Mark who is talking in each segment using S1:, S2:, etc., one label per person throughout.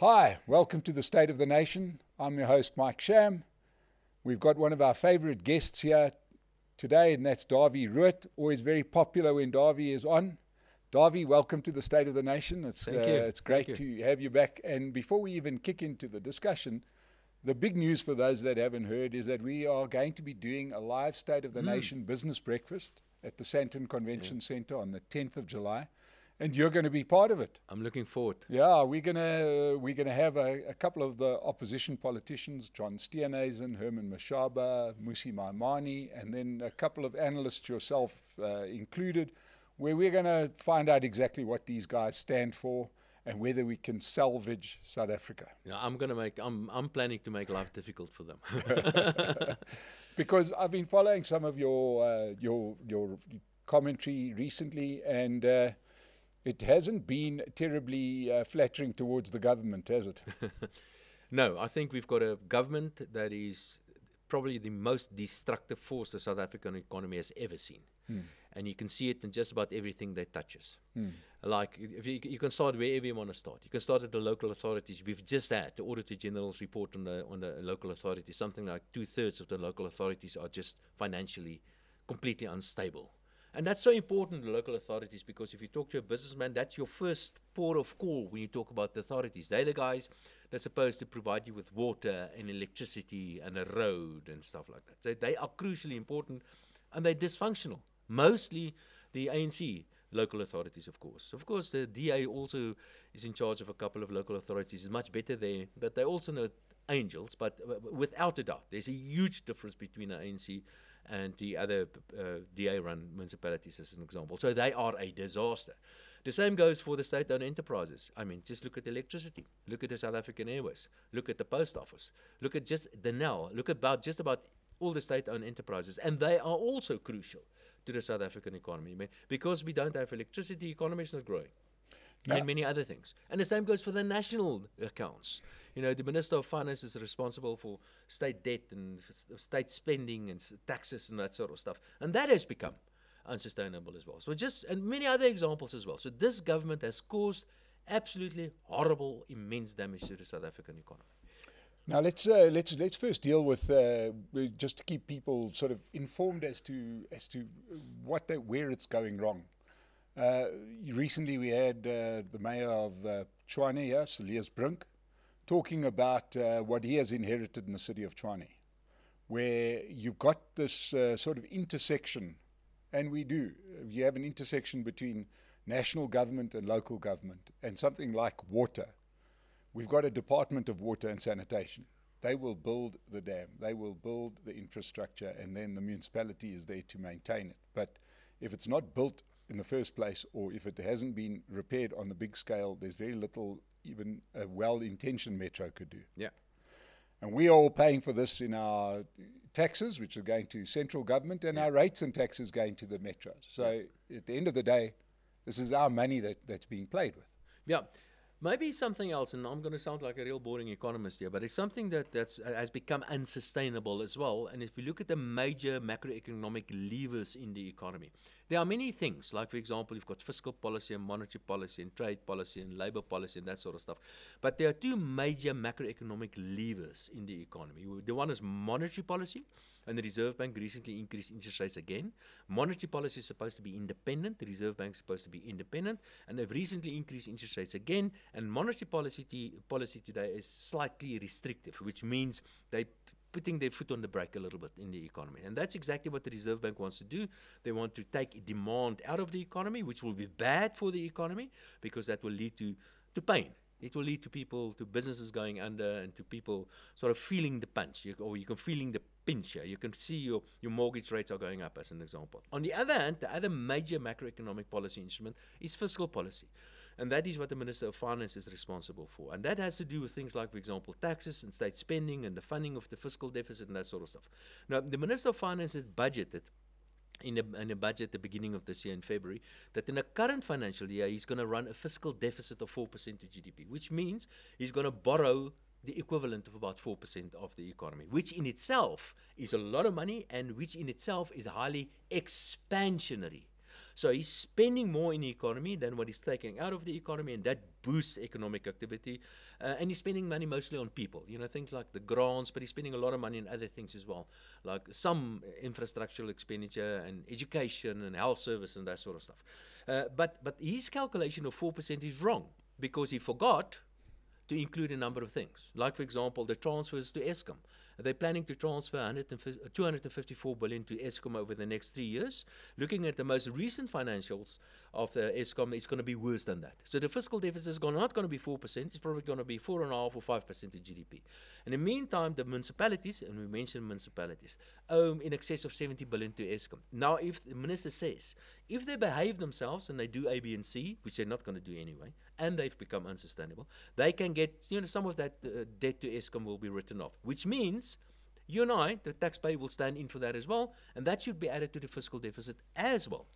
S1: Hi, welcome to the State of the Nation. I'm your host, Mike Sham. We've got one of our favourite guests here today, and that's Dawie Roodt. Always very popular when Dawie is on. Dawie, welcome to the State of the Nation.
S2: Thank you.
S1: It's great to have you back. And before we even kick into the discussion, the big news for those that haven't heard is that we are going to be doing a live State of the Nation business breakfast at the Sandton Convention Centre on the 10th of July. And you're going to be part of it.
S2: I'm looking forward.
S1: Yeah, we're gonna have a couple of the opposition politicians, John Steenhuisen, Herman Mashaba, Musi Maimani, and then a couple of analysts, yourself included, where we're going to find out exactly what these guys stand for and whether we can salvage South Africa.
S2: Yeah, I'm planning to make life difficult for them.
S1: Because I've been following some of your commentary recently, and it hasn't been terribly flattering towards the government, has it?
S2: No, I think we've got a government that is probably the most destructive force the South African economy has ever seen. And you can see it in just about everything that touches. Like, if you can start wherever you want to start. You can start at the local authorities. We've just had the Auditor General's report on the local authorities. Something like 2/3 of the local authorities are just financially completely unstable. And that's so important, the local authorities, because if you talk to a businessman, that's your first port of call when you talk about the authorities. They're the guys that's supposed to provide you with water and electricity and a road and stuff like that. So they are crucially important, and they're dysfunctional. Mostly the ANC local authorities, of course. Of course, the DA also is in charge of a couple of local authorities. It's much better there, but they also know angels. But without a doubt, there's a huge difference between the ANC and the other DA-run municipalities, as an example. So they are a disaster. The same goes for the state-owned enterprises. I mean, just look at electricity. Look at the South African Airways. Look at the post office. Look at just the NEL. Look at just about all the state-owned enterprises. And they are also crucial to the South African economy. I mean, because we don't have electricity, the economy is not growing. No. And many other things. And the same goes for the national accounts. You know, the Minister of Finance is responsible for state debt and state spending and taxes and that sort of stuff. And that has become unsustainable as well. So and many other examples as well. So this government has caused absolutely horrible, immense damage to the South African economy.
S1: Now let's first deal with just to keep people sort of informed as to where it's going wrong. Recently we had the mayor of Tshwane here, Elias Brink, talking about what he has inherited in the city of Tshwane, where you've got this sort of intersection, and you have an intersection between national government and local government, and something like water. We've got a Department of Water and Sanitation. They will build the dam, they will build the infrastructure, and then the municipality is there to maintain it. But if it's not built in the first place, or if it hasn't been repaired on the big scale, there's very little even a well-intentioned metro could do.
S2: Yeah.
S1: And we are all paying for this in our taxes, which are going to central government, and our rates and taxes going to the metros. So at the end of the day, this is our money that's being played with.
S2: Yeah. Maybe something else, and I'm going to sound like a real boring economist here, but it's something that's has become unsustainable as well. And if we look at the major macroeconomic levers in the economy, there are many things, like, for example, you've got fiscal policy and monetary policy and trade policy and labor policy and that sort of stuff. But there are two major macroeconomic levers in the economy. The one is monetary policy, and the Reserve Bank recently increased interest rates again. Monetary policy is supposed to be independent. The Reserve Bank is supposed to be independent, and they've recently increased interest rates again. And monetary policy today is slightly restrictive, which means they're putting their foot on the brake a little bit in the economy. And that's exactly what the Reserve Bank wants to do. They want to take demand out of the economy, which will be bad for the economy, because that will lead to pain. It will lead to businesses going under, and to people sort of feeling the punch, or you can feeling the pinch here. You can see your mortgage rates are going up, as an example. On the other hand, the other major macroeconomic policy instrument is fiscal policy. And that is what the Minister of Finance is responsible for. And that has to do with things like, for example, taxes and state spending and the funding of the fiscal deficit and that sort of stuff. Now, the Minister of Finance has budgeted in a budget at the beginning of this year in February, that in the current financial year, he's going to run a fiscal deficit of 4% of GDP, which means he's going to borrow the equivalent of about 4% of the economy, which in itself is a lot of money, and which in itself is highly expansionary. So he's spending more in the economy than what he's taking out of the economy, and that boosts economic activity. And he's spending money mostly on people, things like the grants, but he's spending a lot of money on other things as well, like some infrastructural expenditure and education and health service and that sort of stuff. But his calculation of 4% is wrong, because he forgot to include a number of things. Like, for example, the transfers to Eskom. They're planning to transfer 254 billion to Eskom over the next 3 years. Looking at the most recent financials of the Eskom, it's going to be worse than that. So the fiscal deficit is not going to be 4%, it's probably going to be 4.5% or 5% of GDP. In the meantime, the municipalities, and we mentioned municipalities, owe in excess of 70 billion to Eskom. Now, if the minister says, if they behave themselves and they do A, B, and C, which they're not going to do anyway, and they've become unsustainable, they can get, some of that debt to Eskom will be written off, which means you and I, the taxpayer, will stand in for that as well, and that should be added to the fiscal deficit as well.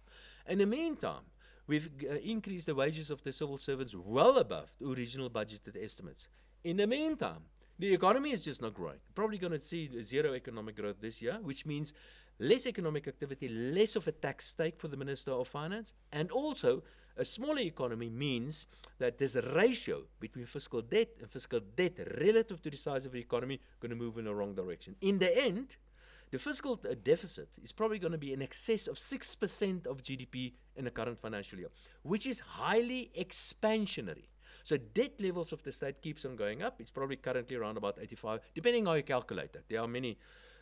S2: In the meantime, we've increased the wages of the civil servants well above the original budgeted estimates. In the meantime, the economy is just not growing. Probably going to see zero economic growth this year, which means less economic activity, less of a tax stake for the Minister of Finance, and also a smaller economy means that there's a ratio between fiscal debt and fiscal debt relative to the size of the economy going to move in the wrong direction. In the end, the fiscal deficit is probably going to be in excess of 6% of GDP in the current financial year, which is highly expansionary. So debt levels of the state keeps on going up. It's probably currently around about 85, depending how you calculate it. There are many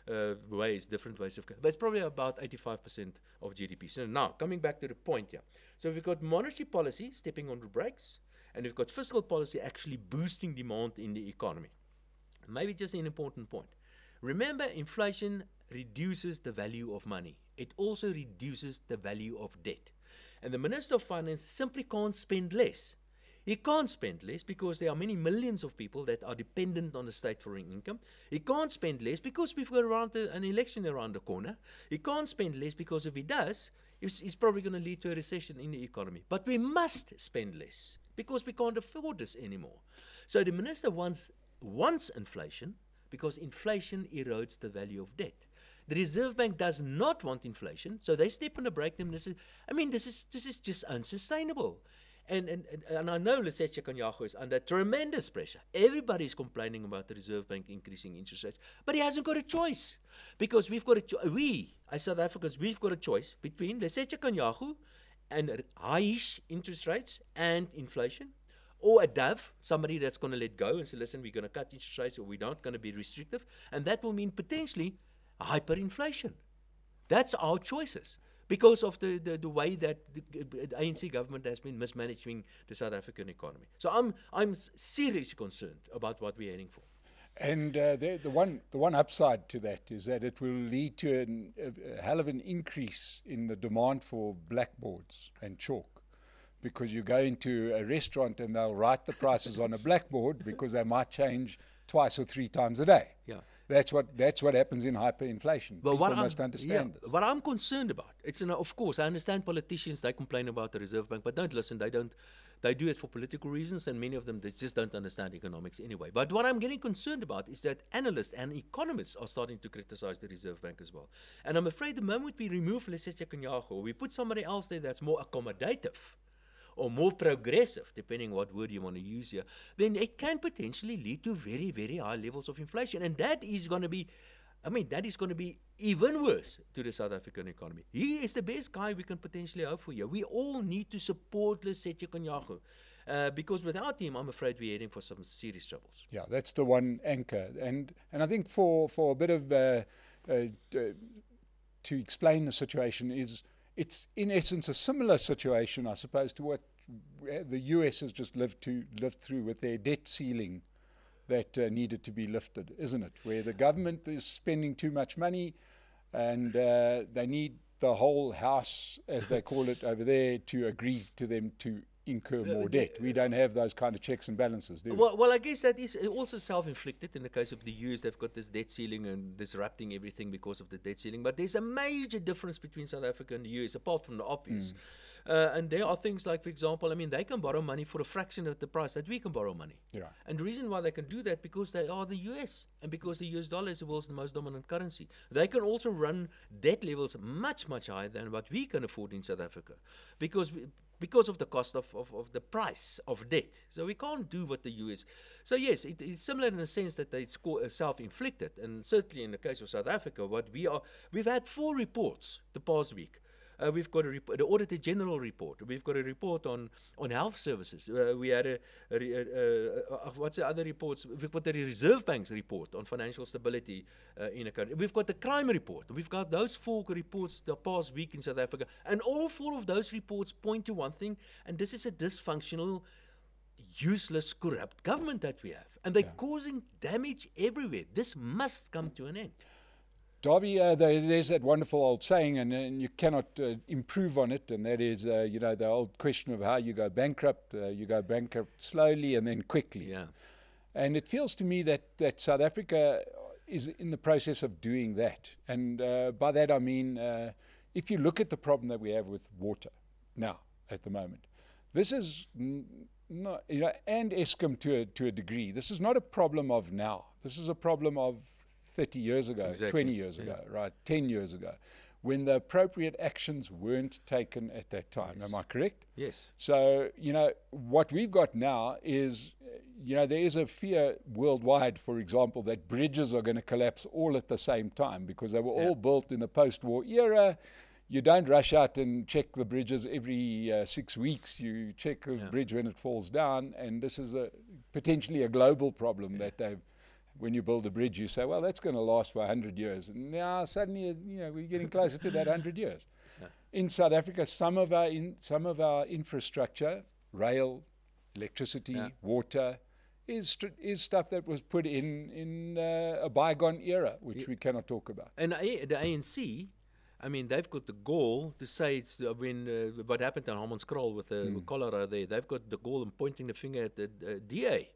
S2: different ways of, but it's probably about 85% of GDP. So now, coming back to the point here. So we've got monetary policy stepping on the brakes, and we've got fiscal policy actually boosting demand in the economy. Maybe just an important point. Remember, inflation reduces the value of money. It also reduces the value of debt. And the Minister of Finance simply can't spend less. He can't spend less because there are many millions of people that are dependent on the state for income. He can't spend less because we've got an election around the corner. He can't spend less because if he does, it's probably going to lead to a recession in the economy. But we must spend less because we can't afford this anymore. So the minister wants inflation because inflation erodes the value of debt. The Reserve Bank does not want inflation, so they step on the brake. The minister, this is just unsustainable. And I know Lesetja Kganyago is under tremendous pressure. Everybody is complaining about the Reserve Bank increasing interest rates, but he hasn't got a choice because we, as South Africans, we've got a choice between Lesetja Kganyago and high-ish interest rates and inflation, or a dove, somebody that's going to let go and say, listen, we're going to cut interest rates or we're not going to be restrictive, and that will mean potentially hyperinflation. That's our choices. Because of the way that the ANC government has been mismanaging the South African economy. So I'm seriously concerned about what we're heading for.
S1: And the one upside to that is that it will lead to a hell of an increase in the demand for blackboards and chalk. Because you go into a restaurant and they'll write the prices on a blackboard because they might change twice or three times a day.
S2: Yeah.
S1: That's what happens in hyperinflation. Well, people must understand this.
S2: What I'm concerned about, of course, I understand politicians, they complain about the Reserve Bank, but don't listen, they do it for political reasons, and many of them, they just don't understand economics anyway. But what I'm getting concerned about is that analysts and economists are starting to criticize the Reserve Bank as well. And I'm afraid the moment we remove Lesetja Kganyago, we put somebody else there that's more accommodative, or more progressive, depending what word you want to use here, then it can potentially lead to very, very high levels of inflation. And that is going to be, even worse to the South African economy. He is the best guy we can potentially hope for here. We all need to support Lesetja Kganyago. Because without him, I'm afraid we're heading for some serious troubles.
S1: Yeah, that's the one anchor. And I think for a bit of, to explain the situation it's in essence a similar situation, I suppose, to what the US has just lived through with their debt ceiling that needed to be lifted, isn't it? Where the government is spending too much money and they need the whole house, as they call it over there, to agree to them to incur more debt. We don't have those kind of checks and balances, do we?
S2: Well, I guess that is also self-inflicted. In the case of the US, they've got this debt ceiling and disrupting everything because of the debt ceiling. But there's a major difference between South Africa and the US, apart from the obvious. And there are things like, for example, I mean, they can borrow money for a fraction of the price that we can borrow money.
S1: Yeah.
S2: And the reason why they can do that, because they are the US, and because the US dollar is the world's most dominant currency. They can also run debt levels much, much higher than what we can afford in South Africa, because of the cost of the price of debt. So we can't do what the US. So yes, it's similar in the sense that it's self-inflicted. And certainly in the case of South Africa, we've had 4 reports the past week. We've got the Auditor General report. We've got a report on health services. We had what's the other reports? We've got the Reserve Bank's report on financial stability in a country. We've got the crime report. We've got those 4 reports the past week in South Africa. And all 4 of those reports point to one thing, and this is a dysfunctional, useless, corrupt government that we have. And they're causing damage everywhere. This must come to an end.
S1: Dawie, there's that wonderful old saying, and you cannot improve on it, and that is, the old question of how you go bankrupt. You go bankrupt slowly and then quickly.
S2: Yeah.
S1: And it feels to me that South Africa is in the process of doing that. And by that I mean, if you look at the problem that we have with water now, at the moment, this is not, and Eskom to a degree, this is not a problem of now. This is a problem of 30 years ago,
S2: exactly.
S1: 20 years ago, right, 10 years ago, when the appropriate actions weren't taken at that time.
S2: Yes.
S1: Am I correct?
S2: Yes.
S1: So, what we've got now is, there is a fear worldwide, for example, that bridges are going to collapse all at the same time because they were all built in the post-war era. You don't rush out and check the bridges every 6 weeks. You check the bridge when it falls down, and this is potentially a global problem that they've. When you build a bridge, you say, well, that's going to last for 100 years. And now suddenly, we're getting closer to that 100 years. Yeah. In South Africa, some of our infrastructure, rail, electricity, water, is stuff that was put in a bygone era, which we cannot talk about.
S2: And the ANC, I mean, they've got the gall to say it's what happened on Hammanskraal with the cholera there. They've got the gall and pointing the finger at the DA.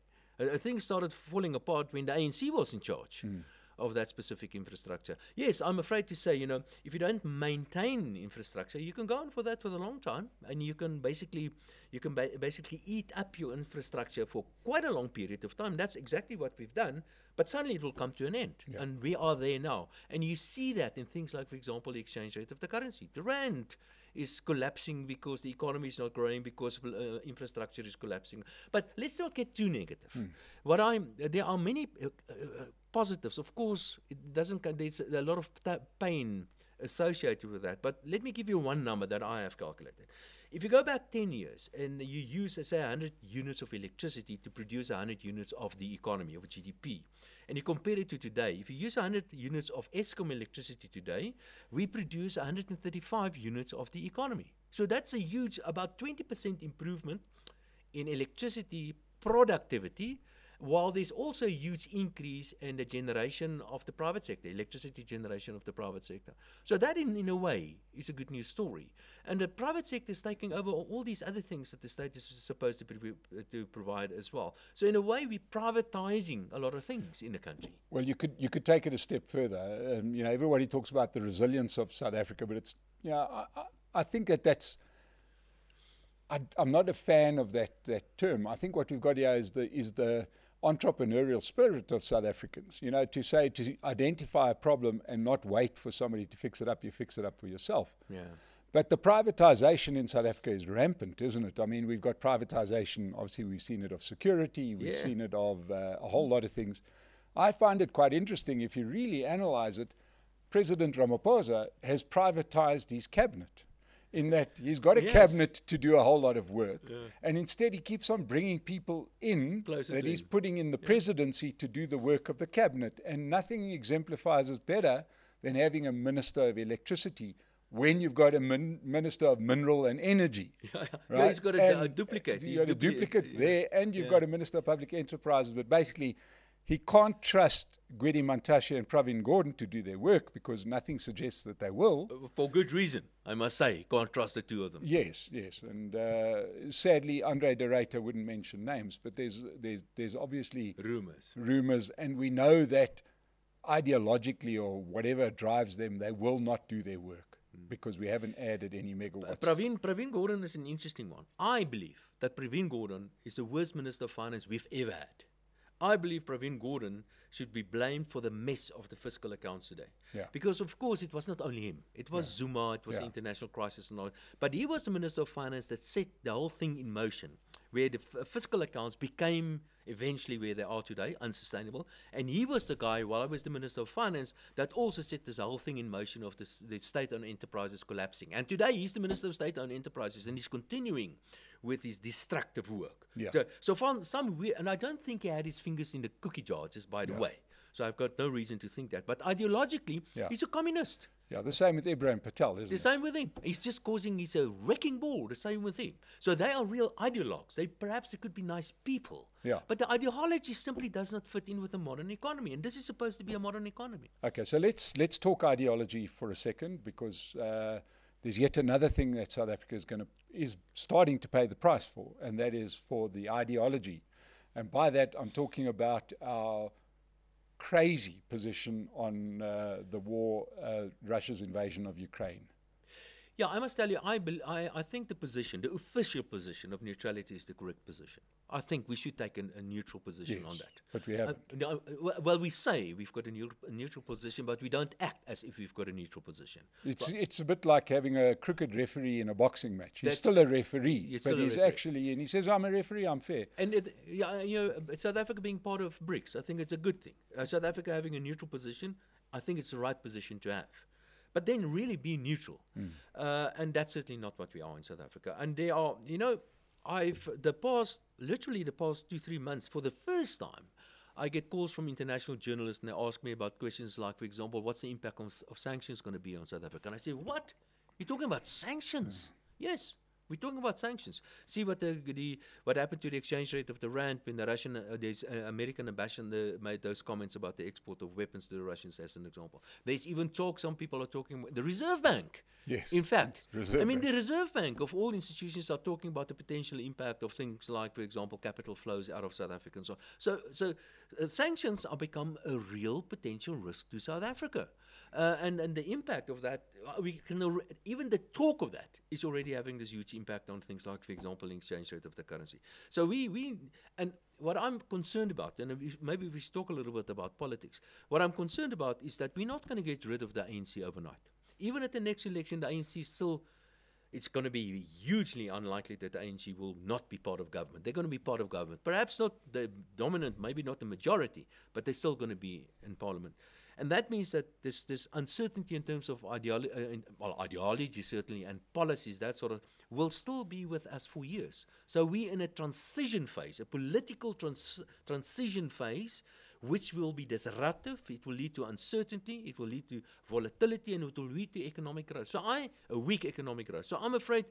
S2: Things started falling apart when the ANC was in charge of that specific infrastructure. Yes, I'm afraid to say, if you don't maintain infrastructure, you can go on for that for a long time, and you can basically eat up your infrastructure for quite a long period of time. That's exactly what we've done, but suddenly it will come to an end, and we are there now. And you see that in things like, for example, the exchange rate of the currency. The rand is collapsing because the economy is not growing, because infrastructure is collapsing. But let's not get too negative. There are many positives. Of course, there's a lot of pain associated with that. But let me give you one number that I have calculated. If you go back 10 years and you use, say, 100 units of electricity to produce 100 units of the economy, of GDP, and you compare it to today, if you use 100 units of Eskom electricity today, we produce 135 units of the economy. So that's a huge, about 20% improvement in electricity productivity, while there's also a huge increase in the generation of the private sector, electricity generation of the private sector. So that, in a way, is a good news story. And the private sector is taking over all these other things that the state is supposed to provide as well. So in a way, we're privatizing a lot of things in the country.
S1: Well, you could take it a step further. Everybody talks about the resilience of South Africa, but it's, I think that's. I'm not a fan of that term. I think what we've got here is the entrepreneurial spirit of South Africans, to identify a problem and not wait for somebody to fix it up. You fix it up for yourself.
S2: Yeah.
S1: But the privatization in South Africa is rampant, isn't it? I mean, we've got privatization, obviously we've seen it of security, we've seen it of a whole lot of things. I find it quite interesting, if you really analyze it, President Ramaphosa has privatized his cabinet, in that he's got a cabinet to do a whole lot of work. Yeah. And instead he keeps on bringing people in that he's putting in the presidency to do the work of the cabinet. And nothing exemplifies as better than having a minister of electricity when you've got a minister of mineral and energy. Right?
S2: Yeah, he's got a duplicate.
S1: You've got a duplicate there, and you've got a minister of public enterprises. But basically, he can't trust Gwede Mantashe and Pravin Gordon to do their work because nothing suggests that they will.
S2: For good reason, I must say. Can't trust the two of them.
S1: Yes. And sadly, Andre de Ruyter wouldn't mention names, but there's obviously rumors, and we know that ideologically or whatever drives them, they will not do their work because we haven't added any megawatts.
S2: Pravin Gordon is an interesting one. I believe that Pravin Gordon is the worst Minister of Finance we've ever had. I believe Pravin Gordon should be blamed for the mess of the fiscal accounts today.
S1: Yeah.
S2: Because, of course, it was not only him. It was Zuma, it was the international crisis and all. But he was the Minister of Finance that set the whole thing in motion, where the fiscal accounts became eventually where they are today, unsustainable. And he was the guy, while I was the Minister of Finance, that also set this whole thing in motion of the state-owned enterprises collapsing. And today he's the Minister of State-owned Enterprises, and he's continuing with his destructive work.
S1: Yeah.
S2: So for some weird, and I don't think he had his fingers in the cookie jar, just by the way. So I've got no reason to think that. But ideologically, he's a communist.
S1: Yeah, the same with Ibrahim Patel, isn't it?
S2: The same with him. He's just causing, he's a wrecking ball, the same with him. So they are real ideologues. Perhaps they could be nice people.
S1: Yeah.
S2: But the ideology simply does not fit in with a modern economy. And this is supposed to be a modern economy.
S1: Okay, so let's talk ideology for a second, because there's yet another thing that South Africa is starting to pay the price for, and that is for the ideology. And by that, I'm talking about our crazy position on the war, Russia's invasion of Ukraine.
S2: Yeah, I must tell you, I think the official position of neutrality is the correct position. I think we should take a neutral position on that.
S1: But we haven't.
S2: Well, we say we've got a neutral position, but we don't act as if we've got a neutral position.
S1: It's a bit like having a crooked referee in a boxing match. He's still a referee, but he's actually, and he says, I'm a referee, I'm fair.
S2: And South Africa being part of BRICS, I think it's a good thing. South Africa having a neutral position, I think it's the right position to have. But then really be neutral. And that's certainly not what we are in South Africa. And there are, the past 2-3 months, for the first time, I get calls from international journalists and they ask me about questions like, for example, what's the impact of sanctions going to be on South Africa? And I say, what? You're talking about sanctions? Yes. We're talking about sanctions. See what happened to the exchange rate of the rand when the American ambassador made those comments about the export of weapons to the Russians, as an example. There's even talk, some people are talking about the Reserve Bank.
S1: Yes.
S2: In fact, the
S1: Reserve
S2: Bank of all institutions are talking about the potential impact of things like, for example, capital flows out of South Africa and so on. So sanctions are become a real potential risk to South Africa. And the impact of that, even the talk of that is already having this huge impact on things like, for example, the exchange rate of the currency. So and what I'm concerned about, and maybe we should talk a little bit about politics, what I'm concerned about is that we're not going to get rid of the ANC overnight. Even at the next election, the ANC still, it's going to be hugely unlikely that the ANC will not be part of government. They're going to be part of government. Perhaps not the dominant, maybe not the majority, but they're still going to be in parliament. And that means that this uncertainty in terms of ideology certainly, and policies, that sort of, will still be with us for years. So we're in a transition phase, a political transition phase, which will be disruptive. It will lead to uncertainty, it will lead to volatility, and it will lead to economic growth. A weak economic growth. So I'm afraid,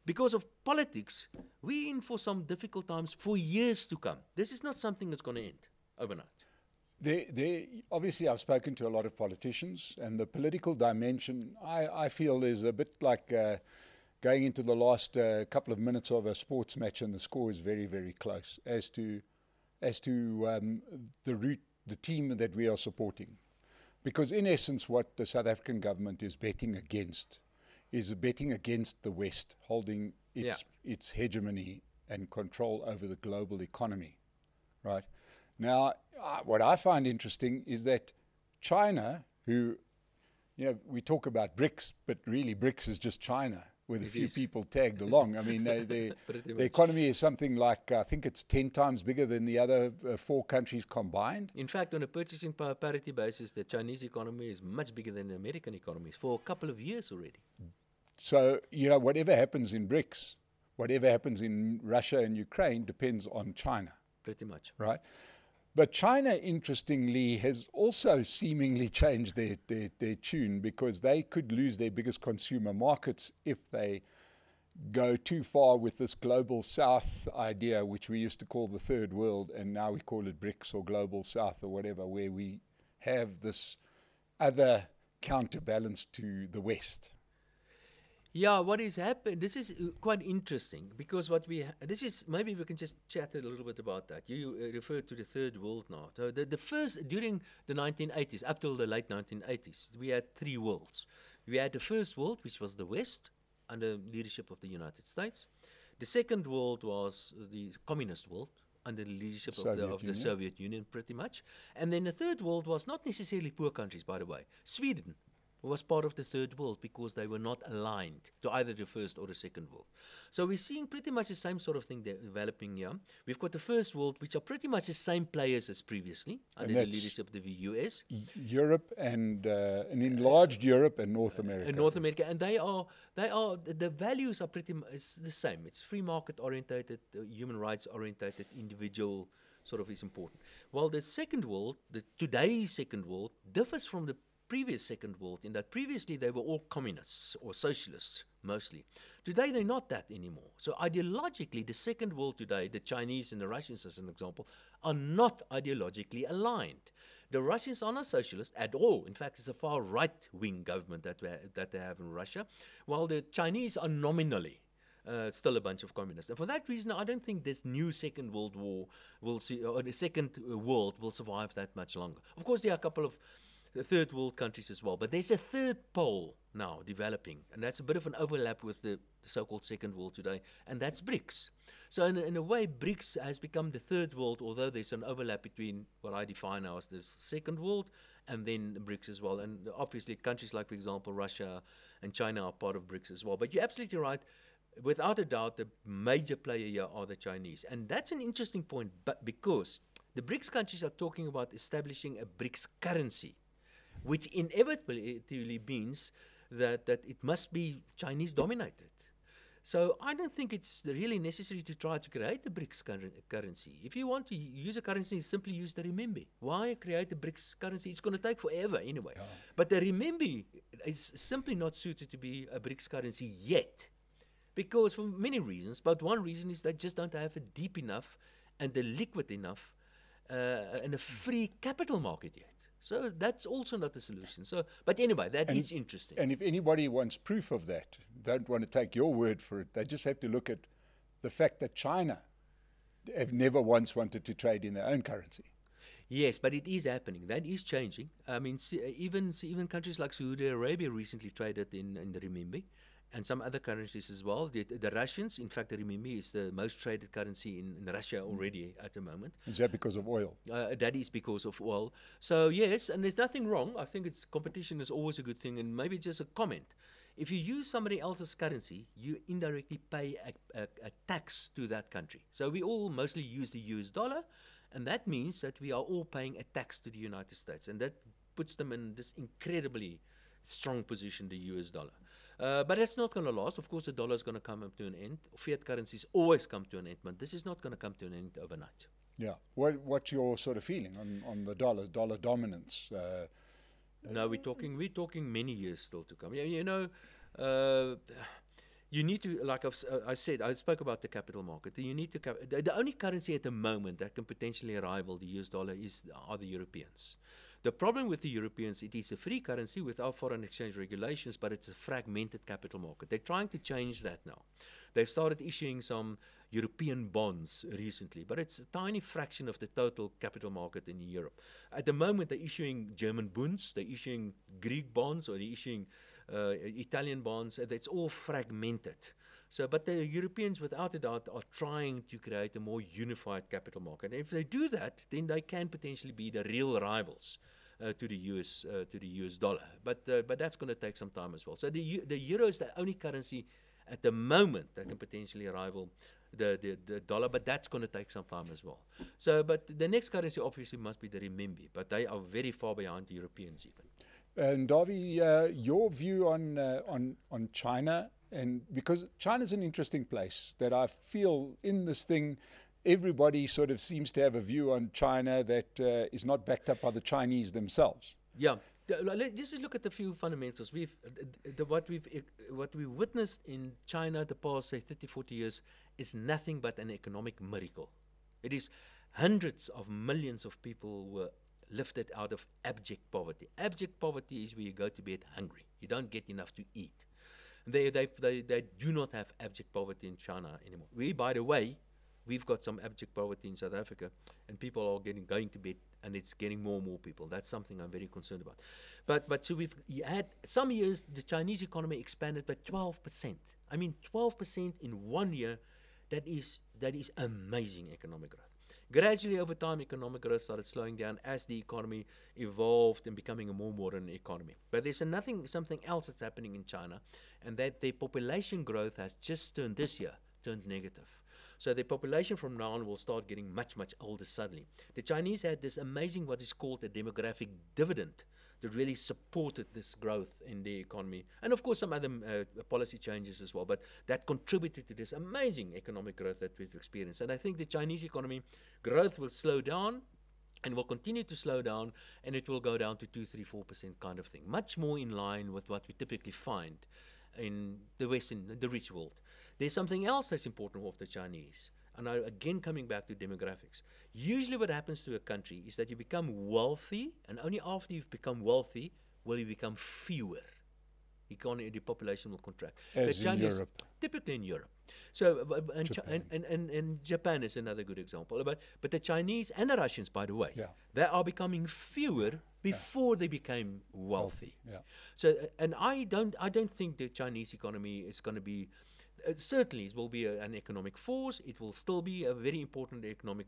S2: because of politics, we're in for some difficult times for years to come. This is not something that's going to end overnight.
S1: Obviously, I've spoken to a lot of politicians, and the political dimension, I feel, is a bit like going into the last couple of minutes of a sports match, and the score is very, very close as to the team that we are supporting. Because in essence, what the South African government is betting against the West holding its hegemony and control over the global economy, right? Now, what I find interesting is that China, who, we talk about BRICS, but really BRICS is just China with a few people tagged along. I mean, the economy is something like, I think it's 10 times bigger than the other 4 countries combined.
S2: In fact, on a purchasing power parity basis, the Chinese economy is much bigger than the American economy for a couple of years already.
S1: So, whatever happens in BRICS, whatever happens in Russia and Ukraine depends on China.
S2: Pretty much.
S1: Right? But China, interestingly, has also seemingly changed their tune, because they could lose their biggest consumer markets if they go too far with this global south idea, which we used to call the third world, and now we call it BRICS or global south or whatever, where we have this other counterbalance to the West.
S2: Yeah, what is happening? This is quite interesting because this is, maybe we can just chat a little bit about that. You referred to the third world now. So the first, during the 1980s, up till the late 1980s, we had three worlds. We had the first world, which was the West, under leadership of the United States. The second world was the communist world, under the leadership of the Soviet Union, pretty much. And then the third world was not necessarily poor countries, by the way. Sweden was part of the third world because they were not aligned to either the first or the second world. So we're seeing pretty much the same sort of thing developing here. We've got the first world, which are pretty much the same players as previously, under the leadership of the US.
S1: Europe and an enlarged Europe and North America.
S2: And the values are pretty much the same. It's free market orientated, human rights orientated, individual sort of is important. While the second world, today's second world, differs from the previous second world in that previously they were all communists or socialists mostly. Today they're not that anymore. So ideologically the second world today, the Chinese and the Russians as an example, are not ideologically aligned. The Russians are not socialist at all. In fact, it's a far right-wing government that they have in Russia, while the Chinese are nominally still a bunch of communists. And for that reason, I don't think this new Second World War will see, or the second world will survive that much longer. Of course, there are a couple of the third world countries as well. But there's a third pole now developing, and that's a bit of an overlap with the so-called second world today, and that's BRICS. So in a way, BRICS has become the third world, although there's an overlap between what I define now as the second world and then BRICS as well. And obviously countries like, for example, Russia and China are part of BRICS as well. But you're absolutely right. Without a doubt, the major player here are the Chinese. And that's an interesting point, but because the BRICS countries are talking about establishing a BRICS currency, which inevitably means that it must be Chinese dominated. So I don't think it's really necessary to try to create the BRICS currency. If you want to use a currency, simply use the renminbi. Why create a BRICS currency? It's going to take forever anyway. Yeah. But the renminbi is simply not suited to be a BRICS currency yet, because for many reasons. But one reason is they just don't have a deep enough and a liquid enough and a free capital market yet. So that's also not the solution. So, but anyway, that is interesting.
S1: And if anybody wants proof of that, don't want to take your word for it. They just have to look at the fact that China have never once wanted to trade in their own currency.
S2: Yes, but it is happening. That is changing. I mean, even countries like Saudi Arabia recently traded in the renminbi, and some other currencies as well. The Russians, in fact, the renminbi is the most traded currency in Russia already at the moment.
S1: Is that because of oil?
S2: That is because of oil. So yes, and there's nothing wrong. I think competition is always a good thing. And maybe just a comment. If you use somebody else's currency, you indirectly pay a tax to that country. So we all mostly use the US dollar, and that means that we are all paying a tax to the United States. And that puts them in this incredibly strong position, the US dollar. But it's not going to last. Of course, the dollar is going to come up to an end. Fiat currencies always come to an end, but this is not going to come to an end overnight.
S1: Yeah. What's your sort of feeling on the dollar dominance?
S2: No, we're talking many years still to come. You know, you need to, like I said, I spoke about the capital market. You need to the only currency at the moment that can potentially rival the US dollar are the Europeans. The problem with the Europeans, it is a free currency without foreign exchange regulations, but it's a fragmented capital market. They're trying to change that now. They've started issuing some European bonds recently, but it's a tiny fraction of the total capital market in Europe. At the moment, they're issuing German bonds, they're issuing Greek bonds, or they're issuing Italian bonds. It's all fragmented. So, but the Europeans, without a doubt, are trying to create a more unified capital market. And if they do that, then they can potentially be the real rivals to the US dollar. But that's going to take some time as well. So the euro is the only currency at the moment that can potentially rival the dollar, but that's going to take some time as well. So, but the next currency obviously must be the renminbi, but they are very far behind the Europeans even.
S1: And Dawie, your view on China, and because China's an interesting place that I feel in this thing, everybody sort of seems to have a view on China that is not backed up by the Chinese themselves.
S2: Yeah. Just look at a few fundamentals. What we witnessed in China the past, say, 30, 40 years is nothing but an economic miracle. It is hundreds of millions of people were lifted out of abject poverty. Abject poverty is where you go to bed hungry. You don't get enough to eat. They do not have abject poverty in China anymore. By the way, we've got some abject poverty in South Africa, and people are going to bed, and it's getting more and more people. That's something I'm very concerned about. But so we've had some years the Chinese economy expanded by 12%. I mean, 12% in 1 year. That is amazing economic growth. Gradually over time, economic growth started slowing down as the economy evolved and becoming a more modern economy. But there's something else that's happening in China, and that their population growth has just turned negative. So the population from now on will start getting much, much older suddenly. The Chinese had this amazing, what is called a demographic dividend, that really supported this growth in the economy. And of course some other policy changes as well, but that contributed to this amazing economic growth that we've experienced. And I think the Chinese economy growth will slow down and will continue to slow down, and it will go down to 2, 3, 4% kind of thing. Much more in line with what we typically find in the the rich world. There's something else that's important of the Chinese. And now, again, coming back to demographics. Usually what happens to a country is that you become wealthy, and only after you've become wealthy will you become fewer. The population will contract.
S1: As the Chinese, in Europe.
S2: Typically in Europe. So, and Japan is another good example. But the Chinese and the Russians, by the way, they are becoming fewer before they became wealthy. So, and I don't think the Chinese economy is going to be. Certainly, it will be an economic force. It will still be a very important economic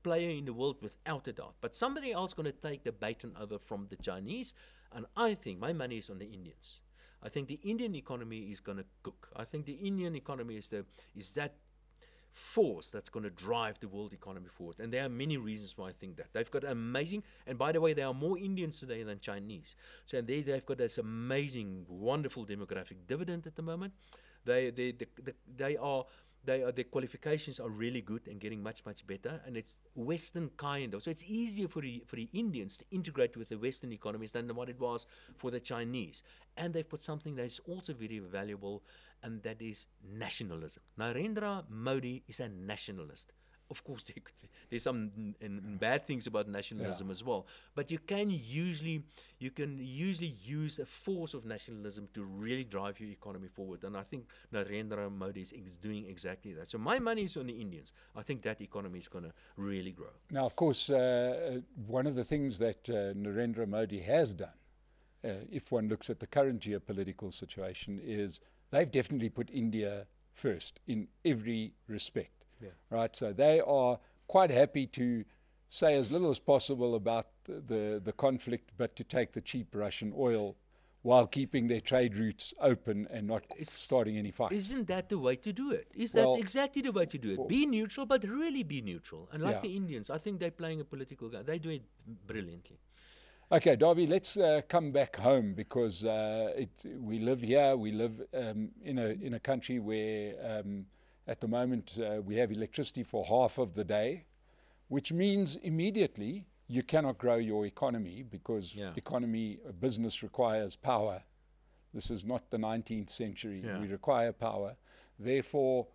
S2: player in the world, without a doubt. But somebody else going to take the baton over from the Chinese, and I think my money is on the Indians. I think the Indian economy is going to cook. I think the Indian economy is that force that's going to drive the world economy forward. And there are many reasons why I think that. They've got amazing, and by the way, there are more Indians today than Chinese. So they've got this amazing, wonderful demographic dividend at the moment. Their qualifications are really good and getting much, much better, and it's Western kind of. So it's easier for the Indians to integrate with the Western economies than what it was for the Chinese. And they've put something that is also very valuable, and that is nationalism. Narendra Modi is a nationalist. Of course, there's some bad things about nationalism as well, but you can usually use a force of nationalism to really drive your economy forward. And I think Narendra Modi is doing exactly that. So my money is on the Indians. I think that economy is going to really grow.
S1: Now, of course, one of the things that Narendra Modi has done, if one looks at the current geopolitical situation, is they've definitely put India first in every respect. Right, so they are quite happy to say as little as possible about the conflict, but to take the cheap Russian oil while keeping their trade routes open and not starting any fights.
S2: Isn't that the way to do it? That's exactly the way to do it. Be neutral, but really be neutral. And like the Indians, I think they're playing a political game. They do it brilliantly.
S1: Okay, Dawie, let's come back home, because we live here. We live in a country where at the moment we have electricity for half of the day, which means immediately you cannot grow your economy, because business requires power. This is not the 19th century. We require power. Therefore,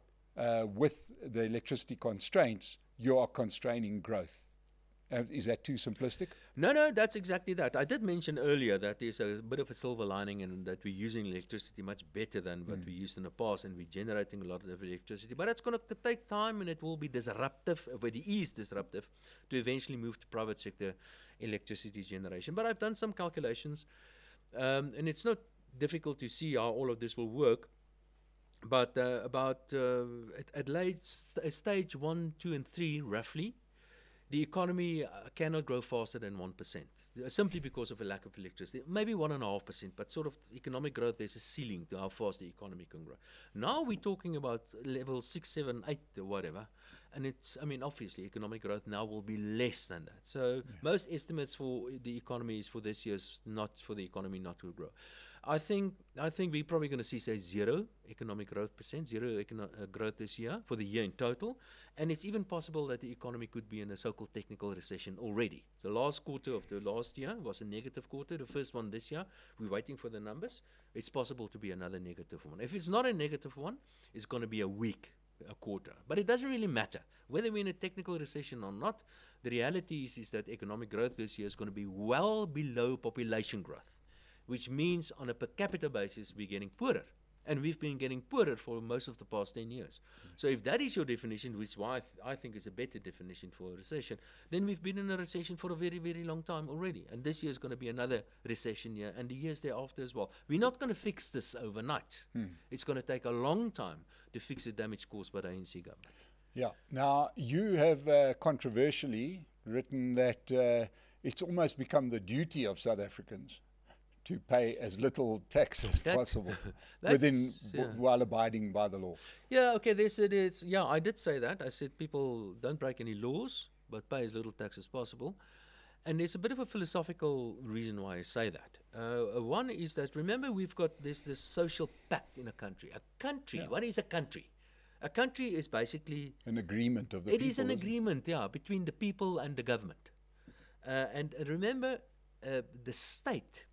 S1: with the electricity constraints, you are constraining growth. Is that too simplistic?
S2: No, that's exactly that. I did mention earlier that there's a bit of a silver lining, and that we're using electricity much better than what we used in the past, and we're generating a lot of electricity. But it's going to take time, and it will be disruptive, but it is disruptive, to eventually move to private sector electricity generation. But I've done some calculations, and it's not difficult to see how all of this will work. But at late stage 1, 2, and 3, roughly, the economy cannot grow faster than 1%, simply because of a lack of electricity. Maybe 1.5%, but sort of economic growth, there's a ceiling to how fast the economy can grow. Now we're talking about level 6, 7, 8, or whatever, and obviously economic growth now will be less than that. So most estimates for the economy is for this year, not for the economy not to grow. I think we're probably going to see, say, zero economic growth percent, growth this year for the year in total. And it's even possible that the economy could be in a so-called technical recession already. The last quarter of the last year was a negative quarter. The first one this year, we're waiting for the numbers. It's possible to be another negative one. If it's not a negative one, it's going to be a weak quarter. But it doesn't really matter. Whether we're in a technical recession or not, the reality is that economic growth this year is going to be well below population growth, which means on a per capita basis, we're getting poorer. And we've been getting poorer for most of the past 10 years. So if that is your definition, which I think is a better definition for a recession, then we've been in a recession for a very, very long time already. And this year is going to be another recession year, and the years thereafter as well. We're not going to fix this overnight. It's going to take a long time to fix the damage caused by the ANC government.
S1: Yeah. Now, you have controversially written that it's almost become the duty of South Africans to pay as little tax as possible while abiding by the law.
S2: Yeah, okay, I did say that. I said people don't break any laws, but pay as little tax as possible. And there's a bit of a philosophical reason why I say that. One is that, remember, we've got this social pact in a country. What is a country? A country is basically
S1: an agreement of the people.
S2: It is an agreement, between the people and the government. And remember, the state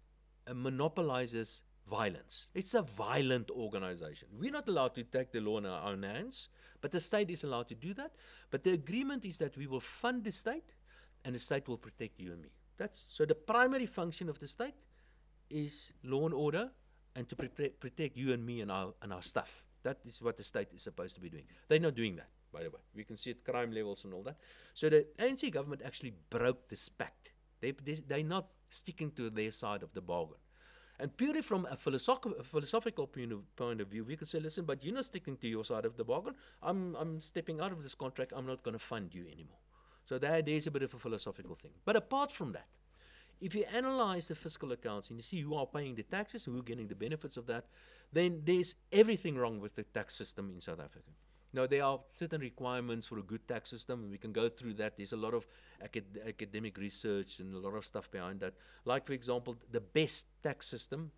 S2: monopolizes violence. It's a violent organization. We're not allowed to take the law in our own hands, but the state is allowed to do that. But the agreement is that we will fund the state, and the state will protect you and me. So the primary function of the state is law and order, and to protect you and me and our stuff. That is what the state is supposed to be doing. They're not doing that, by the way. We can see it, crime levels and all that. So the ANC government actually broke this pact. They're not sticking to their side of the bargain. And purely from a philosophical point of view, we could say, listen, but you're not sticking to your side of the bargain. I'm stepping out of this contract. I'm not going to fund you anymore. So there's a bit of a philosophical thing. But apart from that, if you analyze the fiscal accounts and you see who are paying the taxes, who are getting the benefits of that, then there's everything wrong with the tax system in South Africa. Now, there are certain requirements for a good tax system, and we can go through that. There's a lot of academic research and a lot of stuff behind that. Like, for example, the best tax system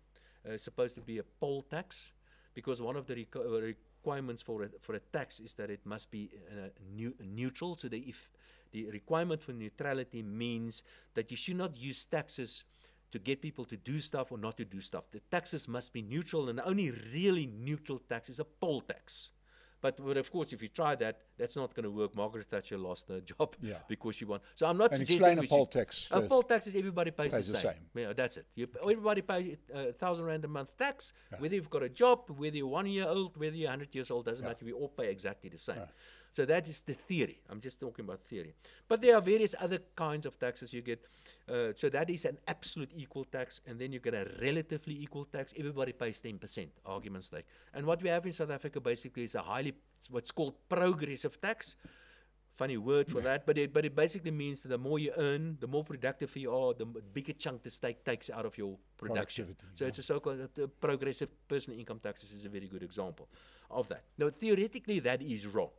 S2: is supposed to be a poll tax, because one of the requirements for a tax is that it must be neutral. So if the requirement for neutrality means that you should not use taxes to get people to do stuff or not to do stuff. The taxes must be neutral, and the only really neutral tax is a poll tax. But of course, if you try that, that's not going to work. Margaret Thatcher lost her job because she won. So I'm not suggesting
S1: explain a poll tax.
S2: A poll tax is everybody pays the same. Yeah, that's it. Everybody pays 1,000 Rand a month tax, whether you've got a job, whether you're 1 year old, whether you're 100 years old, doesn't matter. We all pay exactly the same. So that is the theory. I'm just talking about theory. But there are various other kinds of taxes you get. So that is an absolute equal tax, and then you get a relatively equal tax. Everybody pays 10%, argument's sake. And what we have in South Africa basically is what's called progressive tax. Funny word for that, but it basically means that the more you earn, the more productive you are, the bigger chunk the state takes out of your production. So it's a so-called progressive personal income taxes is a very good example of that. Now, theoretically, that is wrong.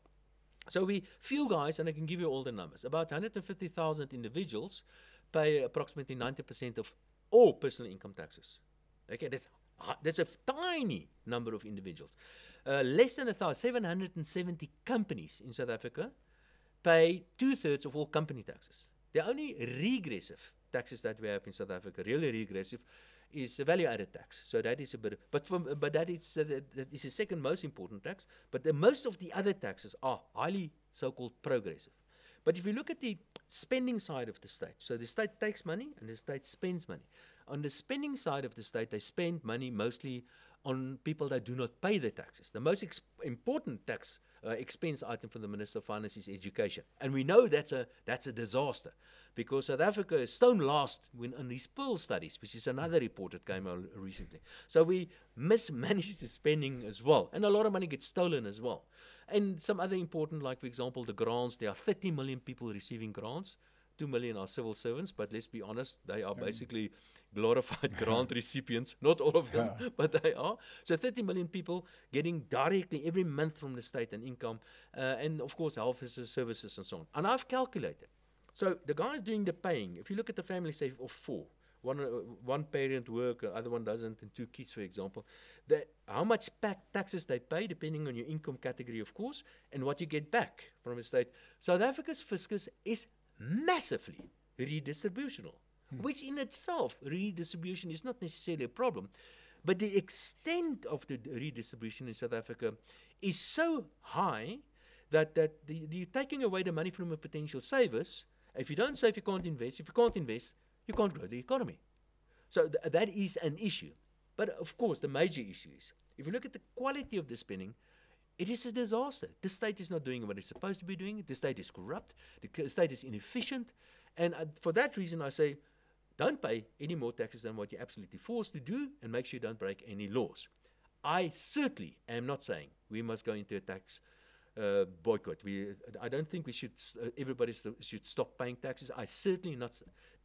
S2: So few guys, and I can give you all the numbers, about 150,000 individuals pay approximately 90% of all personal income taxes. Okay, that's a tiny number of individuals. Less than 770 companies in South Africa pay 2/3 of all company taxes. The only regressive taxes that we have in South Africa, really regressive, is a value-added tax. So that is a bit, but that is the second most important tax. But most of the other taxes are highly so-called progressive. But if you look at the spending side of the state, so the state takes money and the state spends money. On the spending side of the state, they spend money mostly on people that do not pay the taxes. The most important tax expense item for the Minister of Finance is education. And we know that's a disaster, because South Africa is stone last on these Pearl studies, which is another report that came out recently. So we mismanage the spending as well. And a lot of money gets stolen as well. And some other important, like, for example, the grants. There are 30 million people receiving grants. 2 million are civil servants, but let's be honest, they are basically glorified grant recipients. Not all of them, but they are. So 30 million people getting directly every month from the state an income, and of course health services and so on. And I've calculated. So the guys doing the paying, if you look at the family, say, of 4, one parent work, other one doesn't, and 2 kids, for example, how much taxes they pay, depending on your income category, of course, and what you get back from a state. South Africa's fiscus is massively redistributional, which in itself, redistribution is not necessarily a problem. But the extent of the redistribution in South Africa is so high that you're taking away the money from a potential savers. If you don't save, you can't invest. If you can't invest, you can't grow the economy. So that is an issue. But of course, the major issue is, if you look at the quality of the spending, it is a disaster. The state is not doing what it's supposed to be doing. The state is corrupt. The state is inefficient. And for that reason, I say, don't pay any more taxes than what you're absolutely forced to do, and make sure you don't break any laws. I certainly am not saying we must go into a tax boycott. I don't think we should. Everybody should stop paying taxes. I certainly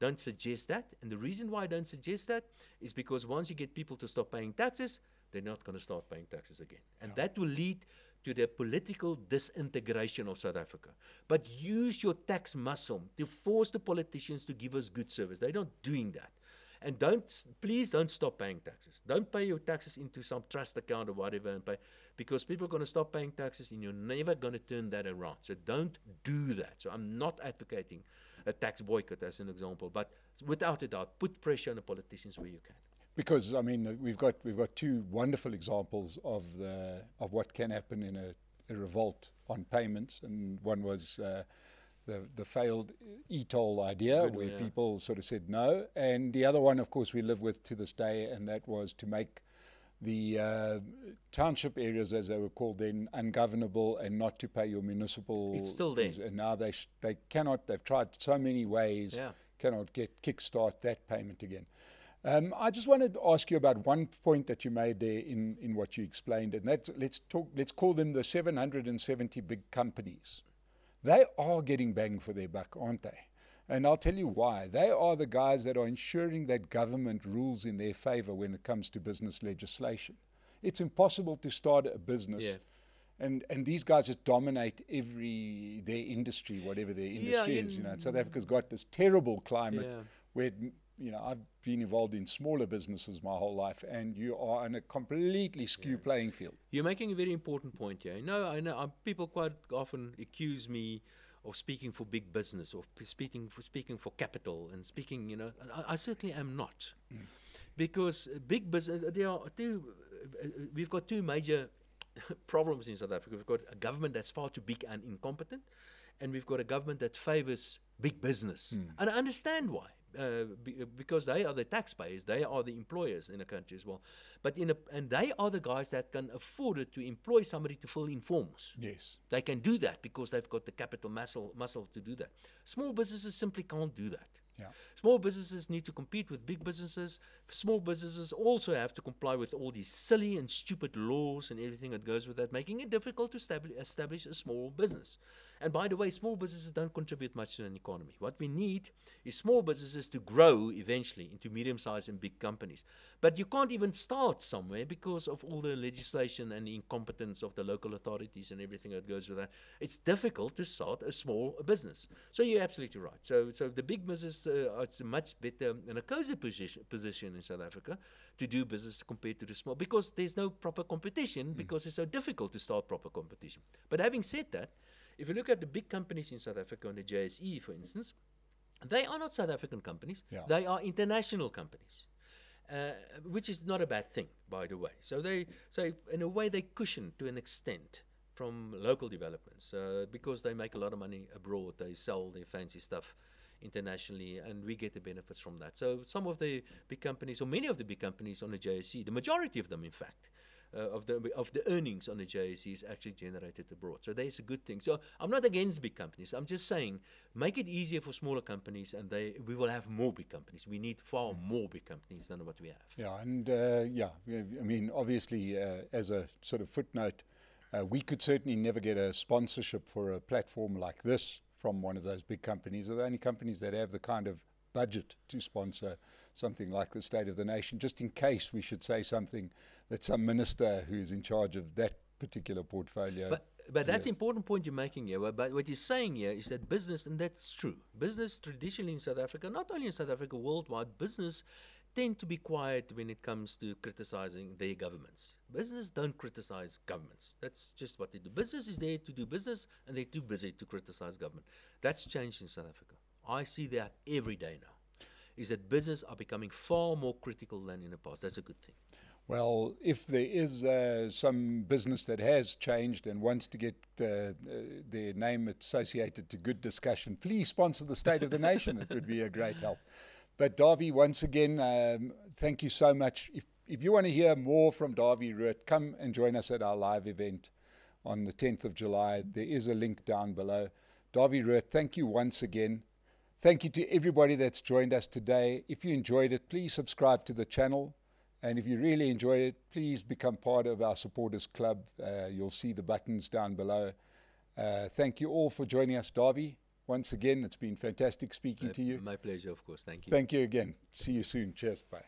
S2: don't suggest that. And the reason why I don't suggest that is because once you get people to stop paying taxes, they're not going to start paying taxes again, and that will lead to the political disintegration of South Africa. But use your tax muscle to force the politicians to give us good service. They're not doing that. And please don't stop paying taxes. Don't pay your taxes into some trust account or whatever, and pay, because people are going to stop paying taxes and you're never going to turn that around. So don't do that. So I'm not advocating a tax boycott as an example, but without a doubt, put pressure on the politicians where you can.
S1: Because I mean, we've got 2 wonderful examples of what can happen in a revolt on payments, and one was the failed e-toll idea, where people sort of said no, and the other one, of course, we live with to this day, and that was to make the township areas, as they were called then, ungovernable and not to pay your municipal.
S2: It's still there,
S1: and now they cannot. They've tried so many ways, cannot kickstart that payment again. I just wanted to ask you about one point that you made there in what you explained, and that's, let's call them the 770 big companies. They are getting bang for their buck, aren't they? And I'll tell you why. They are the guys that are ensuring that government rules in their favor when it comes to business legislation. It's impossible to start a business, and these guys just dominate their industry, whatever their industry is. And South Africa's got this terrible climate where, I've been involved in smaller businesses my whole life, and you are on a completely skewed playing field.
S2: You're making a very important point here. I know people quite often accuse me of speaking for big business, or speaking for capital, and speaking, and I certainly am not. Because big business, we've got 2 major problems in South Africa. We've got a government that's far too big and incompetent, and we've got a government that favors big business. And I understand why. Because they are the taxpayers, they are the employers in the country as well. But and they are the guys that can afford it to employ somebody to fill in forms.
S1: Yes,
S2: they can do that because they've got the capital muscle to do that. Small businesses simply can't do that. Small businesses need to compete with big businesses. Small businesses also have to comply with all these silly and stupid laws and everything that goes with that, making it difficult to establish a small business. And by the way, small businesses don't contribute much to an economy. What we need is small businesses to grow eventually into medium-sized and big companies. But you can't even start somewhere because of all the legislation and the incompetence of the local authorities and everything that goes with that. It's difficult to start a small business. So you're absolutely right. So the big business, it's a much better and a cozy position in South Africa to do business compared to the small, because there's no proper competition, because it's so difficult to start proper competition. But having said that, if you look at the big companies in South Africa, on the JSE, for instance, they are not South African companies. They are international companies, which is not a bad thing, by the way. So in a way, they cushion to an extent from local developments because they make a lot of money abroad. They sell their fancy stuff internationally, and we get the benefits from that. So some of the big companies, or many of the big companies on the JSE, the majority of them, in fact, of the earnings on the JSE is actually generated abroad. So there's a good thing. So I'm not against big companies. I'm just saying, make it easier for smaller companies, and we will have more big companies. We need far more big companies than what we have.
S1: Yeah, and I mean, obviously, as a sort of footnote, we could certainly never get a sponsorship for a platform like this from one of those big companies. They're the only companies that have the kind of budget to sponsor something like the State of the Nation, just in case we should say something that some minister who's in charge of that particular portfolio
S2: But that's important point you're making here. But what you're saying here is that business, and that's true, business traditionally in South Africa, not only in South Africa, worldwide, business tend to be quiet when it comes to criticizing their governments. Business don't criticize governments. That's just what they do. Business is there to do business, and they're too busy to criticize government. That's changed in South Africa. I see that every day now, is that business are becoming far more critical than in the past. That's a good thing.
S1: Well, if there is some business that has changed and wants to get their name associated to good discussion, please sponsor the State of the Nation. It would be a great help. But Dawie, once again, thank you so much. If you want to hear more from Dawie Roodt, come and join us at our live event on the 10th of July. There is a link down below. Dawie Roodt, thank you once again. Thank you to everybody that's joined us today. If you enjoyed it, please subscribe to the channel. And if you really enjoy it, please become part of our supporters club. You'll see the buttons down below. Thank you all for joining us, Dawie. Once again, it's been fantastic speaking to you.
S2: My pleasure, of course. Thank you.
S1: Thank you again. See you soon. Cheers. Bye.